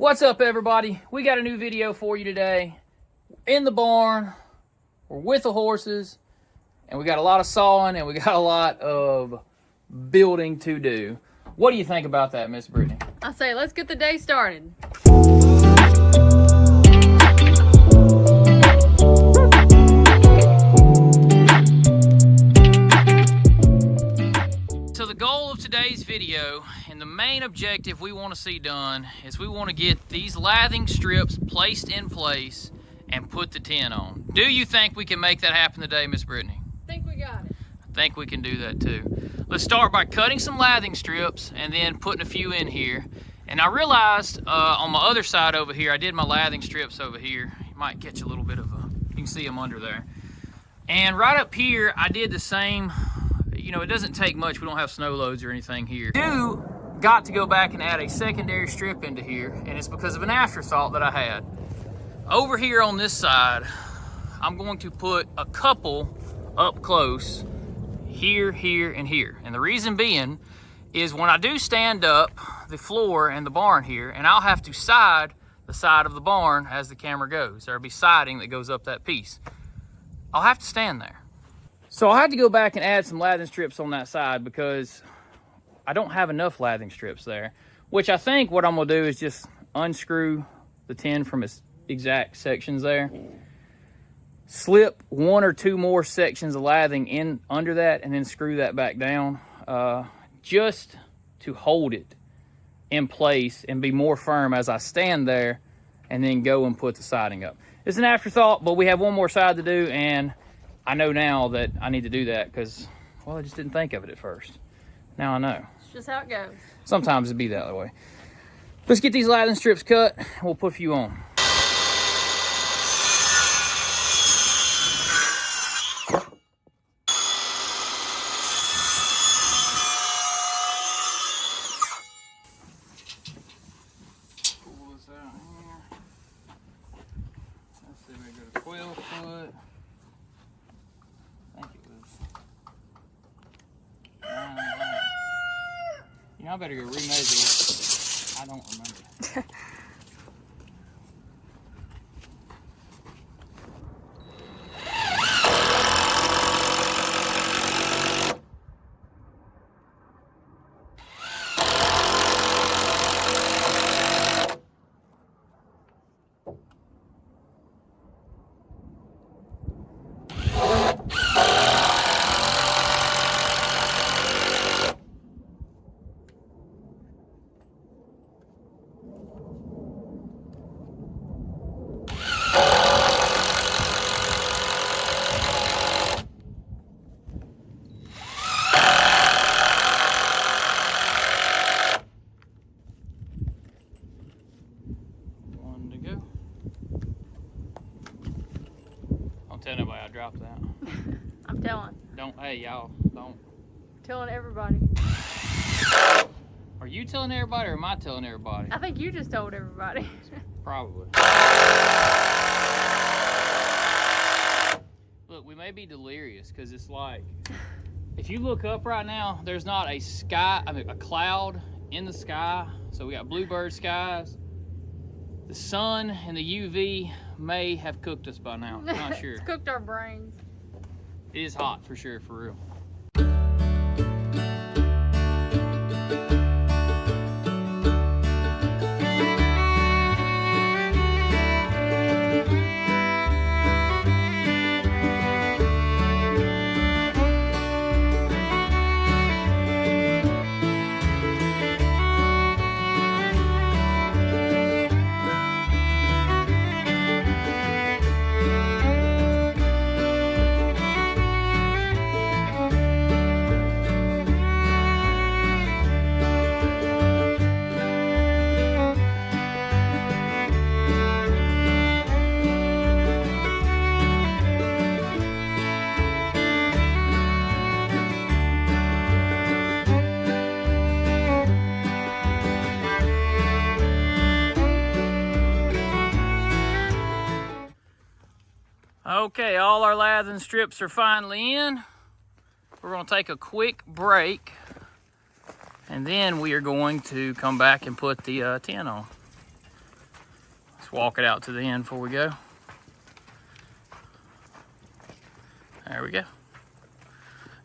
What's up, everybody? We got a new video for you today. In the barn, we're with the horses, and we got a lot of sawing and we got a lot of building to do. What do you think about that, Miss Brittany? I say let's get the day started. So the goal of today's video and the main objective we want to see done is we want to get these lathing strips placed in place and put the tent on. Do you think we can make that happen today, Miss Brittany? I think we got it. I think we can do that too. Let's start by cutting some lathing strips and then putting a few in here. And I realized on my other side over here, I did my lathing strips over here. You might catch a little bit of you can see them under there. And right up here, I did the same. You know, it doesn't take much. We don't have snow loads or anything here. Got to go back and add a secondary strip into here, and it's because of an afterthought that I had. Over here on this side, I'm going to put a couple up close here, here, and here. And the reason being is when I do stand up the floor and the barn here, and I'll have to side the side of the barn as the camera goes. There'll be siding that goes up that piece. I'll have to stand there. So I'll have to go back and add some lathing strips on that side because I don't have enough lathing strips there, which I think what I'm gonna do is just unscrew the tin from its exact sections there, slip one or two more sections of lathing in under that, and then screw that back down just to hold it in place and be more firm as I stand there and then go and put the siding up. It's an afterthought, but we have one more side to do, and I know now that I need to do that because, well, I just didn't think of it at first. Now I know. It's just how it goes. Sometimes it be that way. Let's get these lathing strips cut. We'll put a few on. Pull this out here. Let's see if we go to 12 foot. I think it was 9.5. You know, I better go remeasure it. I don't remember. Tell nobody I dropped that. I'm telling. Don't, hey, y'all, don't. Telling everybody. Are you telling everybody or am I telling everybody? I think you just told everybody. Probably. Look, we may be delirious because it's like, if you look up right now, there's not a cloud in the sky. So we got bluebird skies. The sun and the UV may have cooked us by now. I'm not sure. It's cooked our brains. It is hot for sure, for real. Okay, all our lathing strips are finally in. We're gonna take a quick break and then we are going to come back and put the tin on. walk it out to the end before we go. There we go.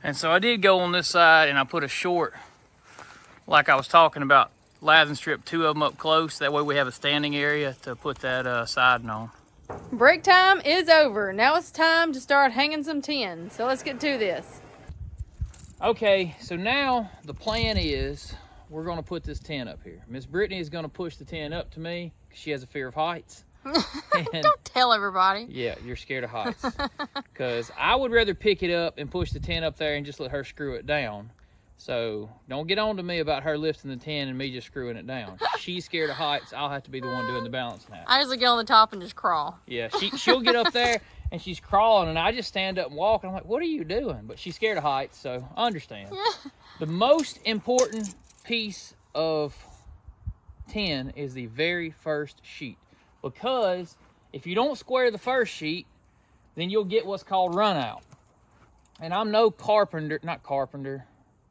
And so I did go on this side and I put a short, like I was talking about, lathing strip 2 of them up close. That way we have a standing area to put that siding on. Break time is over. Now it's time to start hanging some tin. So let's get to this. Okay, so now the plan is we're gonna put this tin up here. Miss Brittany is gonna push the tin up to me because she has a fear of heights. Don't tell everybody. Yeah, you're scared of heights. Because I would rather pick it up and push the tin up there and just let her screw it down. So don't get on to me about her lifting the tin and me just screwing it down. She's scared of heights. I'll have to be the one doing the balancing act. I usually get on the top and just crawl. Yeah, she'll get up there and she's crawling and I just stand up and walk. And I'm like, what are you doing? But she's scared of heights, so I understand. The most important piece of tin is the very first sheet. Because if you don't square the first sheet, then you'll get what's called run out. And I'm no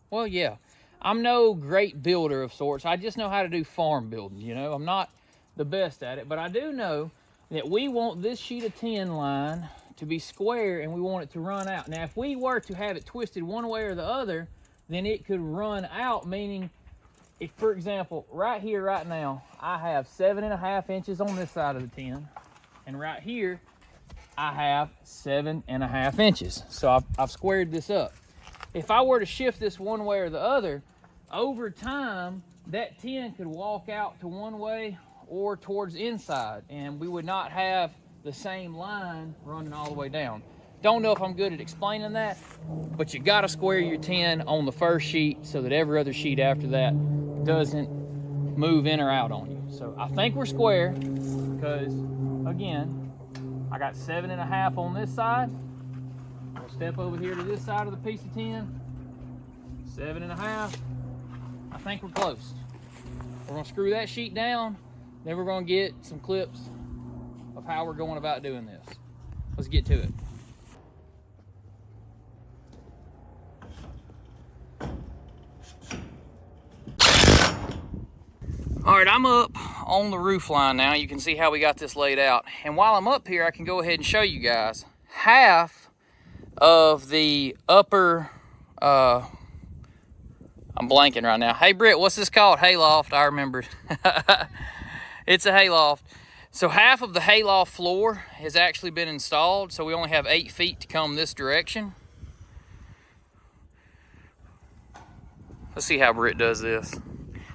well, yeah, I'm no great builder of sorts. I just know how to do farm building, you know. I'm not the best at it, but I do know that we want this sheet of tin line to be square and we want it to run out. Now, if we were to have it twisted one way or the other, then it could run out, meaning if, for example, right here, right now, I have 7.5 inches on this side of the tin, and right here, I have 7.5 inches. So I've squared this up. If I were to shift this one way or the other, over time, that tin could walk out to one way or towards inside, and we would not have the same line running all the way down. Don't know if I'm good at explaining that, but you gotta square your tin on the first sheet so that every other sheet after that doesn't move in or out on you. So I think we're square because, again, I got 7.5 on this side. We'll step over here to this side of the piece of tin. 7.5. I think we're close. We're gonna screw that sheet down, then we're gonna get some clips of how we're going about doing this. Let's get to it. All right, I'm up on the roof line now. You can see how we got this laid out. And while I'm up here, I can go ahead and show you guys half of the upper, I'm blanking right now. Hey, Britt, what's this called? Hayloft, I remembered. It's a hayloft. So half of the hayloft floor has actually been installed. So we only have 8 feet to come this direction. Let's see how Britt does this.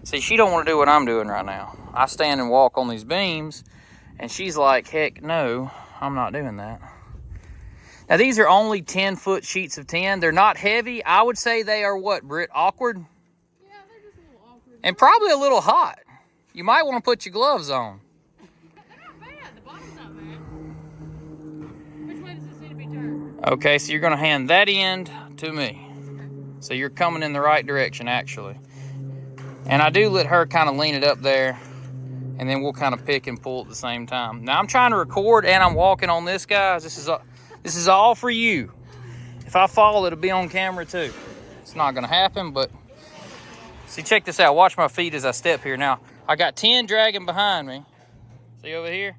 See, she don't want to do what I'm doing right now. I stand and walk on these beams, and she's like, heck no, I'm not doing that. Now, these are only 10-foot sheets of tin. They're not heavy. I would say they are what, Britt? Awkward? Yeah, they're just a little awkward. And probably a little hot. You might want to put your gloves on. They're not bad. The bottom's not bad. Which way does this need to be turned? Okay, so you're going to hand that end to me. So you're coming in the right direction, actually. And I do let her kind of lean it up there, and then we'll kind of pick and pull at the same time. Now, I'm trying to record, and I'm walking on this, guys. This is all for you. If I fall, it'll be on camera, too. It's not going to happen, but... See, check this out. Watch my feet as I step here. Now, I got 10 dragging behind me. See over here?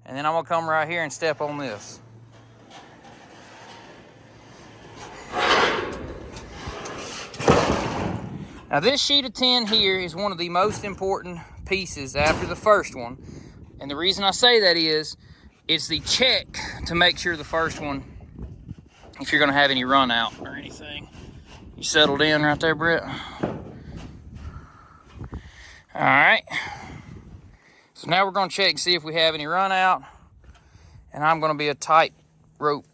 And then I'm going to come right here and step on this. Now this sheet of tin here is one of the most important pieces after the first one. And the reason I say that is, it's the check to make sure the first one, if you're gonna have any run out or anything. You settled in right there, Britt? All right. So now we're gonna check and see if we have any run out. And I'm gonna be a tight rope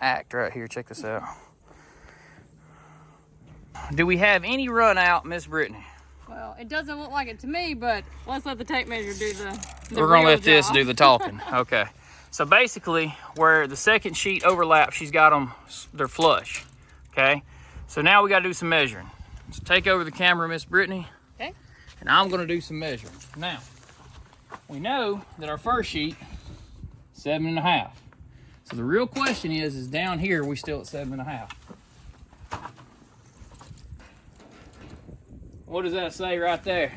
act right here. Check this out. Do we have any run out, Miss Brittany? Well, it doesn't look like it to me, but let's let the tape measure do the We're gonna let this job. do the talking. Okay. So basically, where the second sheet overlaps, she's got them, they're flush. Okay. So now we gotta do some measuring. So take over the camera, Miss Brittany. Okay. And I'm gonna do some measuring. Now, we know that our first sheet, 7.5. So the real question is down here, we still at 7.5? What does that say right there?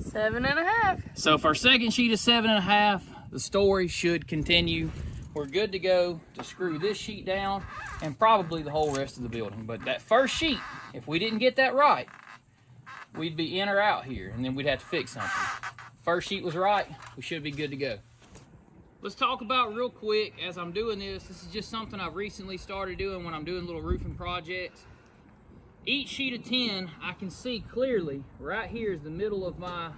7.5. So if our second sheet is 7.5, the story should continue. We're good to go to screw this sheet down and probably the whole rest of the building. But that first sheet, if we didn't get that right, we'd be in or out here, and then we'd have to fix something. First sheet was right, we should be good to go. Let's talk about real quick as I'm doing this. This is just something I've recently started doing when I'm doing little roofing projects. Each sheet of tin, I can see clearly right here is the middle of my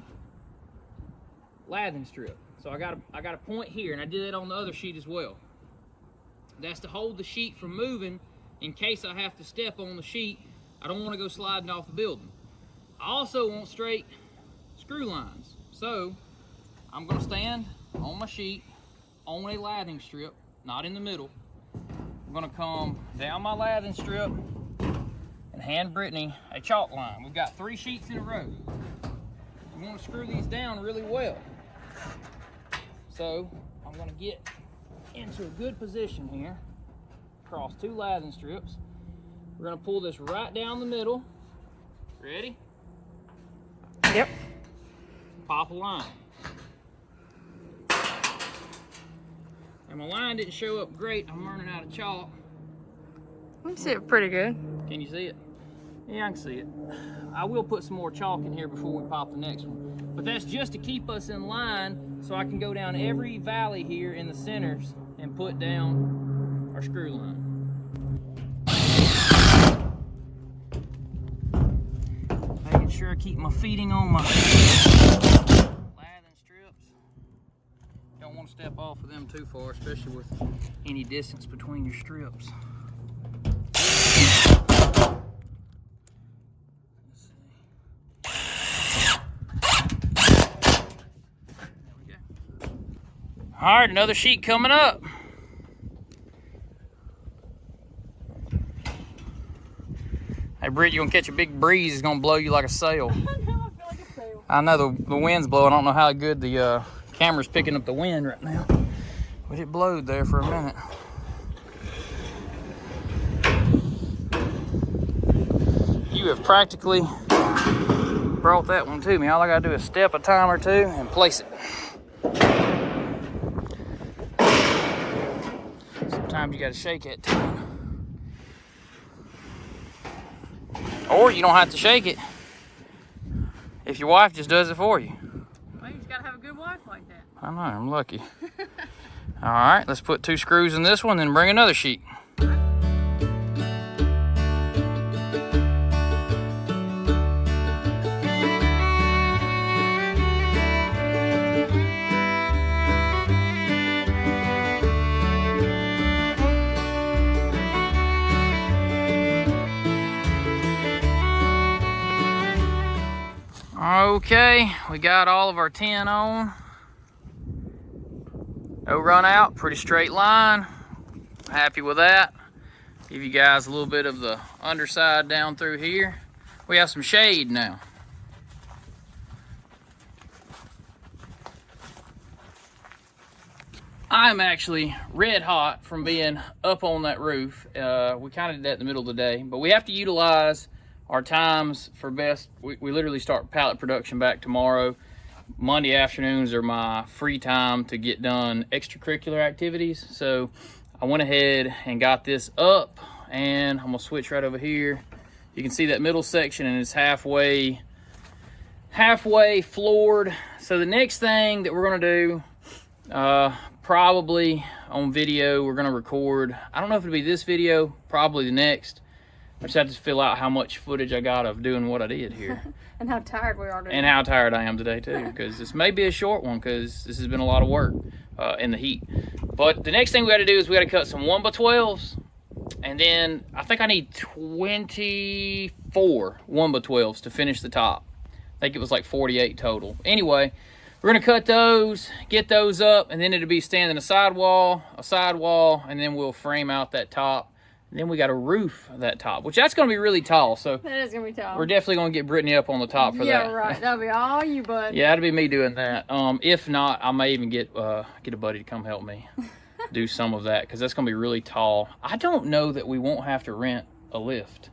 lathing strip. So I got a point here, and I did that on the other sheet as well. That's to hold the sheet from moving in case I have to step on the sheet. I don't want to go sliding off the building. I also want straight screw lines. So I'm going to stand on my sheet on a lathing strip, not in the middle. I'm going to come down my lathing strip and hand Brittany a chalk line. We've got 3 sheets in a row. We want to screw these down really well. So I'm going to get into a good position here, across 2 lathing strips. We're going to pull this right down the middle. Ready? Yep. Pop a line. And my line didn't show up great. I'm running out of chalk. You can see it pretty good. Can you see it? Yeah, I can see it. I will put some more chalk in here before we pop the next one. But that's just to keep us in line so I can go down every valley here in the centers and put down our screw line. Making sure I keep my feeding on my lathing strips. Don't want to step off of them too far, especially with any distance between your strips. All right, another sheet coming up. Hey, Britt, you gonna catch a big breeze? It's gonna blow you like a sail. I know, I feel like a sail. I know the wind's blowing. I don't know how good the camera's picking up the wind right now, but it blowed there for a minute. You have practically brought that one to me. All I gotta do is step a time or two and place it. Sometimes you gotta shake it. Or you don't have to shake it if your wife just does it for you. Well, you just gotta have a good wife like that. I know, I'm lucky. All right, let's put 2 screws in this one, then bring another sheet. Okay, we got all of our tin on. No run out, pretty straight line. Happy with that. Give you guys a little bit of the underside down through here. We have some shade now. I'm actually red hot from being up on that roof. We kind of did that in the middle of the day, but we have to utilize our times for best. We literally start pallet production back tomorrow. Monday afternoons are my free time to get done extracurricular activities. So I went ahead and got this up, and I'm gonna switch right over here. You can see that middle section, and it's halfway floored. So the next thing that we're gonna do, probably on video, we're gonna record. I don't know if it'll be this video, probably the next. I just have to fill out how much footage I got of doing what I did here. And how tired we are today. And how tired I am today too, because this may be a short one because this has been a lot of work in the heat. But the next thing we got to do is we got to cut some 1x12s, and then I think I need 24 1x12s to finish the top. I think it was like 48 total. Anyway, we're gonna cut those, get those up, and then it'll be standing a sidewall, and then we'll frame out that top. And then we got to roof that top, which that's going to be really tall. So that is going to be tall. We're definitely going to get Brittany up on the top for that. Yeah, right. That'll be all you, bud. Yeah, that'll be me doing that. If not, I may even get a buddy to come help me do some of that, because that's going to be really tall. I don't know that we won't have to rent a lift.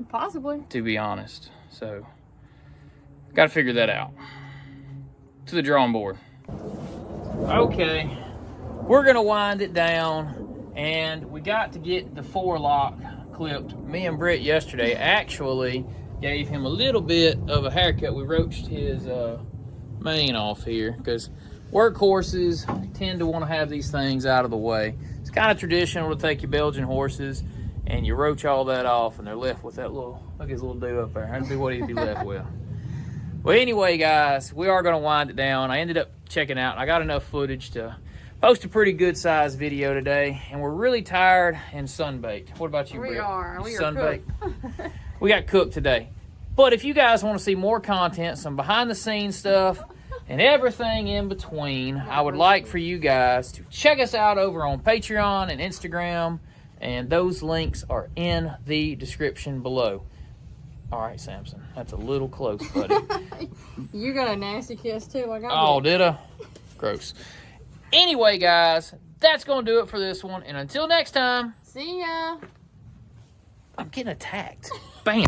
Possibly. To be honest. So, got to figure that out. To the drawing board. Okay, we're gonna wind it down, and we got to get the forelock clipped. Me and Britt yesterday actually gave him a little bit of a haircut. We roached his mane off here because workhorses tend to want to have these things out of the way. It's kind of traditional to take your Belgian horses and you roach all that off, and they're left with that little, look at his little do up there. That'd be what he'd be left with. Well, anyway, guys, we are going to wind it down. I ended up checking out. I got enough footage to post a pretty good sized video today, and we're really tired and sunbaked. What about you, Britt? We are Sunbaked? cooked. We got cooked today. But if you guys want to see more content, some behind the scenes stuff, and everything in between, I would like for you guys to check us out over on Patreon and Instagram, and those links are in the description below. All right, Samson, that's a little close, buddy. You got a nasty kiss too, like I did. Oh, did I? Gross. Anyway, guys, that's going to do it for this one, and until next time. See ya. I'm getting attacked. Bam.